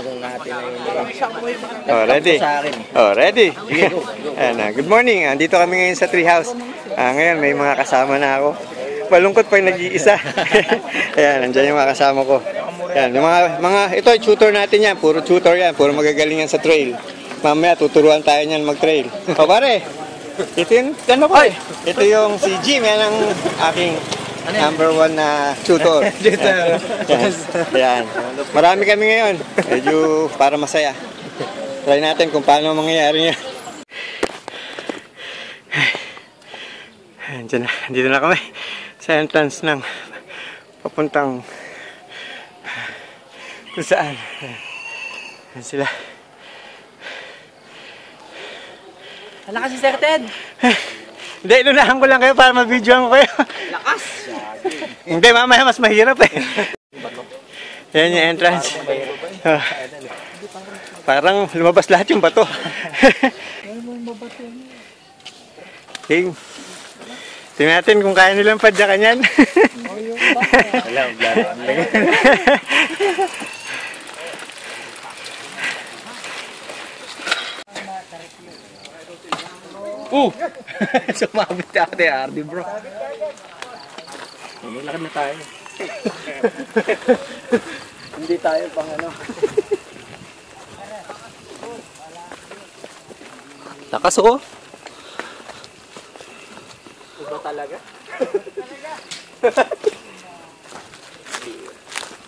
natin na yun. Oh, ready? Oh, ready? Sige, go. Good morning. Andito kami ngayon sa treehouse. Ngayon may mga kasama na ako. Malungkot pag nag-iisa. Ayan, nandiyan yung mga kasama ko. Ayan, yung ito ay tutor natin yan. Puro tutor yan. Puro magagaling yan sa trail. Mamaya tuturuan tayo niyan mag-trail. O pare, ito yung, ano ko eh. Ito yung si Jim. Yan ang aking #1 na tutor. Ayan. Marami kami ngayon. Medyo para masaya. Try natin kung paano mangyayari niya. Diyan na. Dito na kami sa entrance ng papuntang kung saan. Ayan sila. Hala kasi Sir Ted. Hindi, inunahan ko lang kayo para ma-videoan ko kayo. Lakas! Hindi, mamaya mas mahirap eh. Yan yung entrance. Parang lumabas lahat yung bato. Tingnan natin kung kaya nilang padyakan yan. Wala, blaro. Sumabit ako tayo, RD bro. Lakad na tayo. Hindi tayo pang ano. Lakas oh. Iba talaga?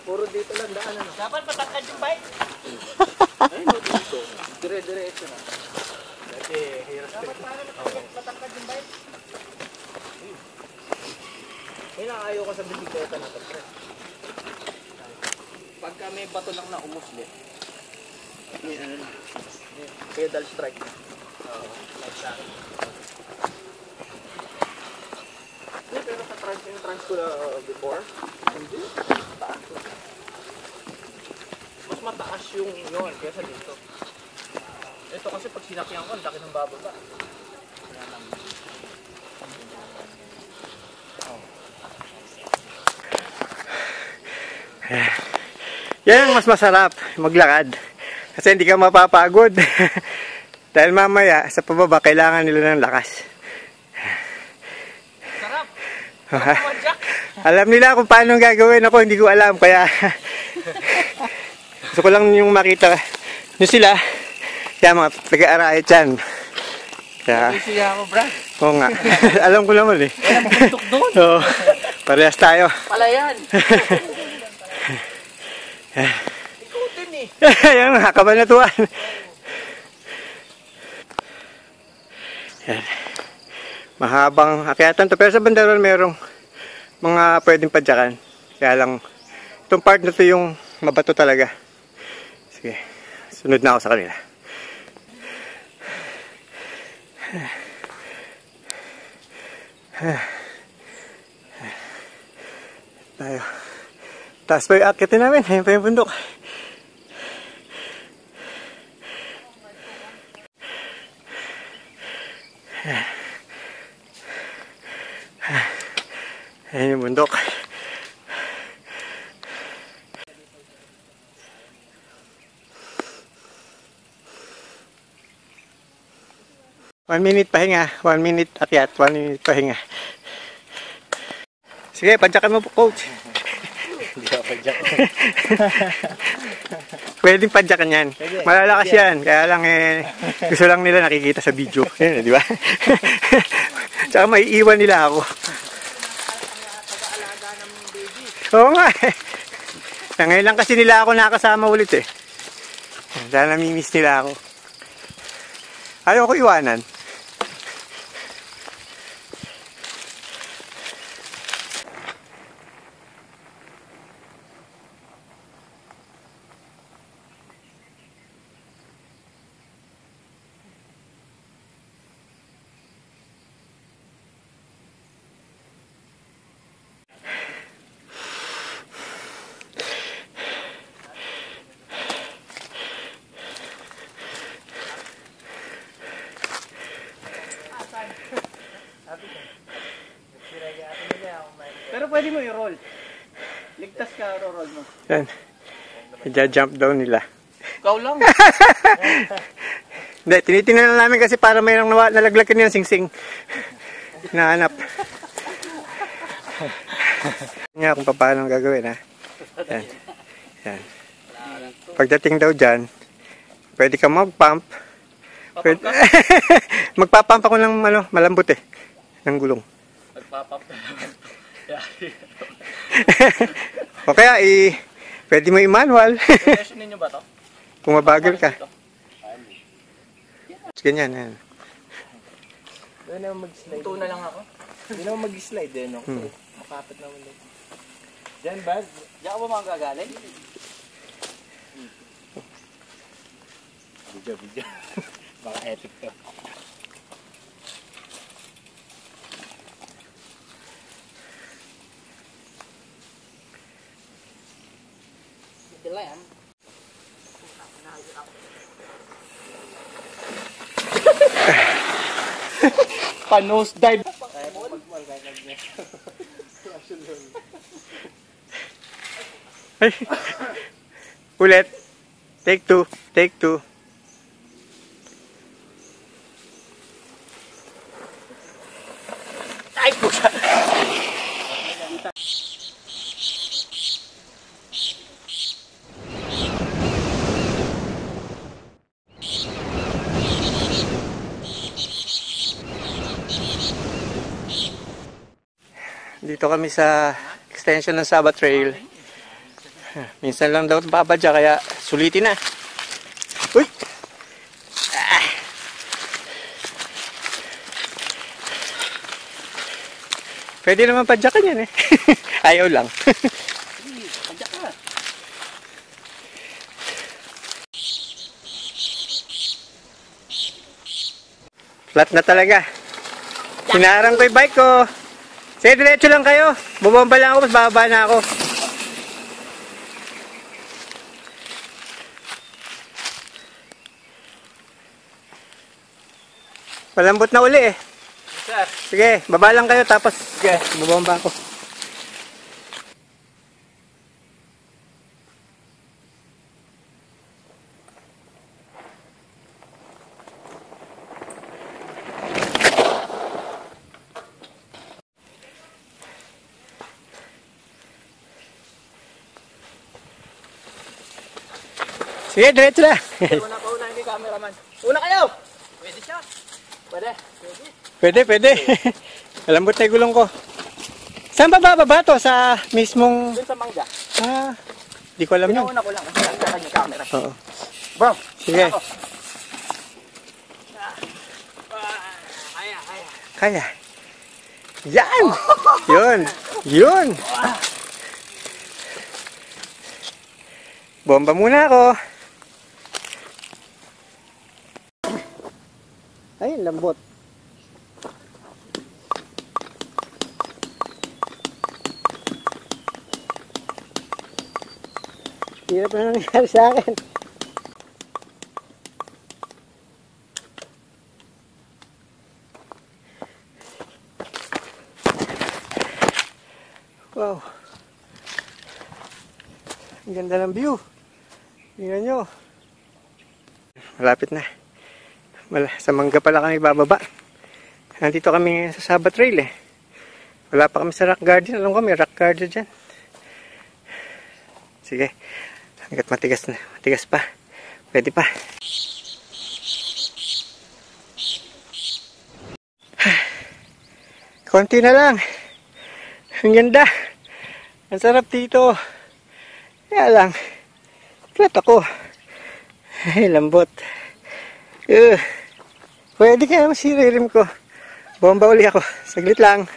Puro dito lang daan ano. Dapat patangkad yung bike. Ayun dito. Dire-diretso na. Dati hirap dapat patangkad yung bike. May nakayo ko sa bisikleta na to. Pagka may bato lang na umusli. May ano na. Pedal strike. Like sa akin. Pero sa trans ko na before, hindi. Mataas. Mas mataas yung yun kaysa dito. Ito kasi pag sinakyan ko, ang laki ng bababa. Yan ang mas masarap, maglakad. Kasi hindi ka mapapagod. Dahil mamaya, sa pababa, kailangan nila ng lakas. Sarap! Alam nila kung paano gagawin. Ako, hindi ko alam. Kaya, gusto ko lang yung makita nyo sila. Kaya mga taga-arayat yan. Kaya, Siya ako, Brad. oo nga. Alam ko naman eh. Walang buntok doon. Oo, parehas tayo. Palayan. Ikutin eh. Yan, kabanatuan. Yan. Mahabang akyatan to. Pero sa bandaron merong mga pwedeng padyakan. Kaya lang, itong part na to yung mabato talaga. Sige, sunod na ako sa kanila. Tayo. Taas pa yung akyatin namin. Ayun pa yung bundok. Ayun yung bundok. One minute pahinga. 1 minute akyat. 1 minute pahinga. Sige, padyakan mo po, coach. Hindi ako padyak. Pwedeng padyakan yan. Malalakas yan. Kaya lang gusto lang nila nakikita sa video. Yan, di ba? Tsaka maiiwan nila ako. Oo nga eh. Ngayon lang kasi nila ako nakasama ulit eh. Dahil namimiss nila ako. Ayaw ko iwanan. Pero pwede mo i-roll. Ligtas ka, roll mo. Yan. I-jump down nila. Ikaw lang. Hindi, tinitingnan na namin kasi para mayroong nalaglag kanina sing-sing. Nahanap. Nga kung paano ang gagawin, ha? Yan. Yan. Pagdating daw dyan, pwede ka mag-pump. Pwede... Magpapump ako ng malambot eh. Ng gulong. Magpapump na naman. O kaya, pwede mo i-manual. Session ninyo ba to? Kung mabagal ka. Ganyan, yan. Doon na mag-slide. Ito na lang ako. Hindi na mag-slide eh, no? Makapit naman lang. Diyan ba? Diyan ka ba mga gagaling? Video. Baka epic to. Dilayan. Pa-nose dive. Ay. Ulit. Take two. Ay, pusa. Dito kami sa extension ng Saba Trail. Minsan lang daw babadya kaya sulitin na. Uy! Ah! Pwede naman padyakan yan eh. Ayaw lang. Padyak ka. Flat na talaga. Hinarang ko yung bike ko. Sige, diretso lang kayo. Bumomba lang ako, mas bababa na ako. Malambot na uli eh. Sir. Sige, baba lang kayo tapos sige, bumomba ako. Sige, diretso na. Una, hindi cameraman. Una kayo! Pwede siya. Pwede. Malambot na yung gulong ko. Saan ba bababa to? Sa mismong... Doon sa mangga. Di ko alam yun. Pinauna ko lang kasi nagkakan yung camera. Oo. Bro! Sige. Kaya. Kaya. Yan! Yun! Bomba muna ako. Ay, lambot. Hirap na nangyari sa akin. Wow. Ang ganda ng view. Tingnan nyo. Malapit na. Sa Mangga pala kami bababa. Nandito kami sa Saba Trail eh. Wala pa kami sa Rock Garden. Alam ko may Rock Garden dyan. Sige. Hanggat matigas na. Matigas pa. Pwede pa. Konti na lang. Ang ganda. Ang sarap dito. Kaya lang. Flat ako. Ay, lambot. Pwede kaya masiririm ko. Bomba uli ako. Saglit lang.